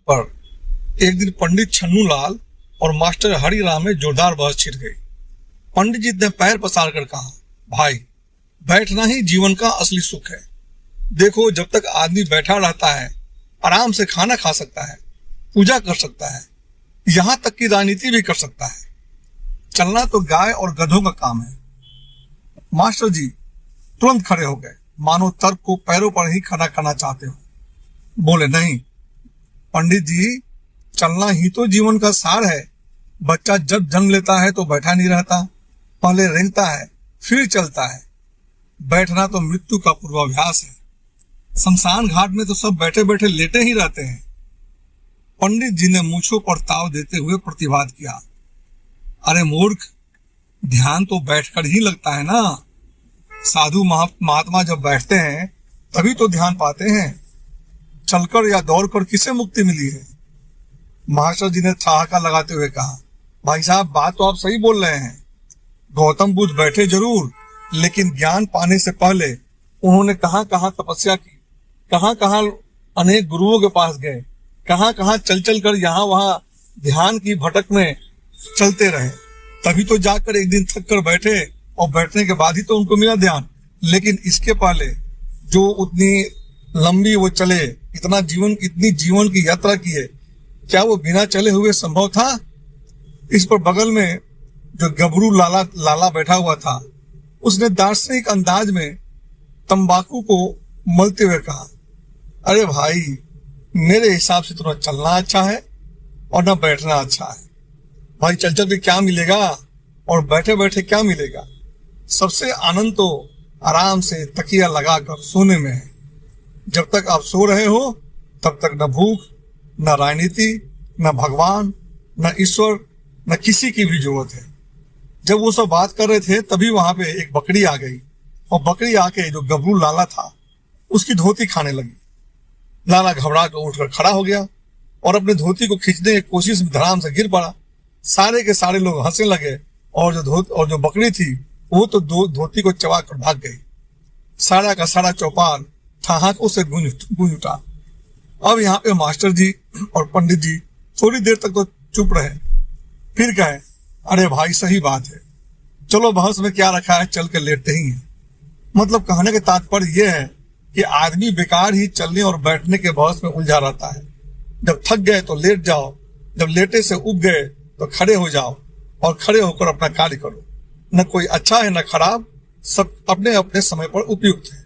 पर एक दिन पंडित छन्नू लाल और मास्टर हरि राम में जोरदार बहस छिड़ गई। पंडित जी ने पैर पसार कर कहा, भाई बैठना ही जीवन का असली सुख है। देखो, जब तक आदमी बैठा रहता है आराम से खाना खा सकता है, पूजा कर सकता है, यहाँ तक कि राजनीति भी कर सकता है। चलना तो गाय और गधों का काम है। मास्टर जी तुरंत खड़े हो गए, मानो तर्क को पैरों पर ही खड़ा करना चाहते हो। बोले, नहीं पंडित जी, चलना ही तो जीवन का सार है। बच्चा जब जन्म लेता है तो बैठा नहीं रहता, पहले रेंगता है फिर चलता है। बैठना तो मृत्यु का पूर्वाभ्यास है। शमशान घाट में तो सब बैठे बैठे लेटे ही रहते हैं। पंडित जी ने मूंछों पर ताव देते हुए प्रतिवाद किया, अरे मूर्ख, ध्यान तो बैठकर ही लगता है ना। साधु महात्मा जब बैठते हैं तभी तो ध्यान पाते हैं। चलकर या दौड़कर किसे मुक्ति मिली है? मास्टर जी ने ठहाका लगाते हुए कहा, भाई साहब बात तो आप सही बोल रहे हैं। गौतम बुद्ध बैठे जरूर, लेकिन ज्ञान पाने से पहले उन्होंने कहां कहां तपस्या की, कहां कहां अनेक गुरुओं के पास गए, कहां कहां चल चल कर यहाँ वहां ध्यान की भटक में चलते रहे। तभी तो जाकर एक दिन थक कर बैठे और बैठने के बाद ही तो उनको मिला ध्यान। लेकिन इसके पहले जो उतनी लंबी वो चले, इतनी जीवन की यात्रा की है, क्या वो बिना चले हुए संभव था? इस पर बगल में जो गबरू लाला बैठा हुआ था, उसने दार्शनिक अंदाज में तंबाकू को मलते हुए कहा, अरे भाई, मेरे हिसाब से तो न चलना अच्छा है और न बैठना अच्छा है। भाई चल चल के क्या मिलेगा और बैठे बैठे क्या मिलेगा? सबसे आनंद तो आराम से तकिया लगाकर सोने में है। जब तक आप सो रहे हो तब तक न भूख, न राजनीति, न भगवान, न ईश्वर, न किसी की भी जरूरत है। जब वो सब बात कर रहे थे तभी वहां पे एक बकरी आ गई और बकरी आके जो गबरू लाला था उसकी धोती खाने लगी। लाला घबरा कर उठकर खड़ा हो गया और अपने धोती को खींचने की कोशिश में धड़ाम से गिर पड़ा। सारे के सारे लोग हंसने लगे और जो बकरी थी वो तो धोती को चबा कर भाग गई। सारा का सारा चौपाल ठहाकों से गूंज उठा। अब यहाँ पे मास्टर जी और पंडित जी थोड़ी देर तक तो चुप रहे, फिर कहे, अरे भाई सही बात है, चलो बहस में क्या रखा है, चल के लेटते ही हैं। मतलब कहने का तात्पर्य यह है कि आदमी बेकार ही चलने और बैठने के बहस में उलझा रहता है। जब थक गए तो लेट जाओ, जब लेटे से उब गए तो खड़े हो जाओ और खड़े होकर अपना कार्य करो। न कोई अच्छा है न खराब, सब अपने अपने समय पर उपयुक्त है।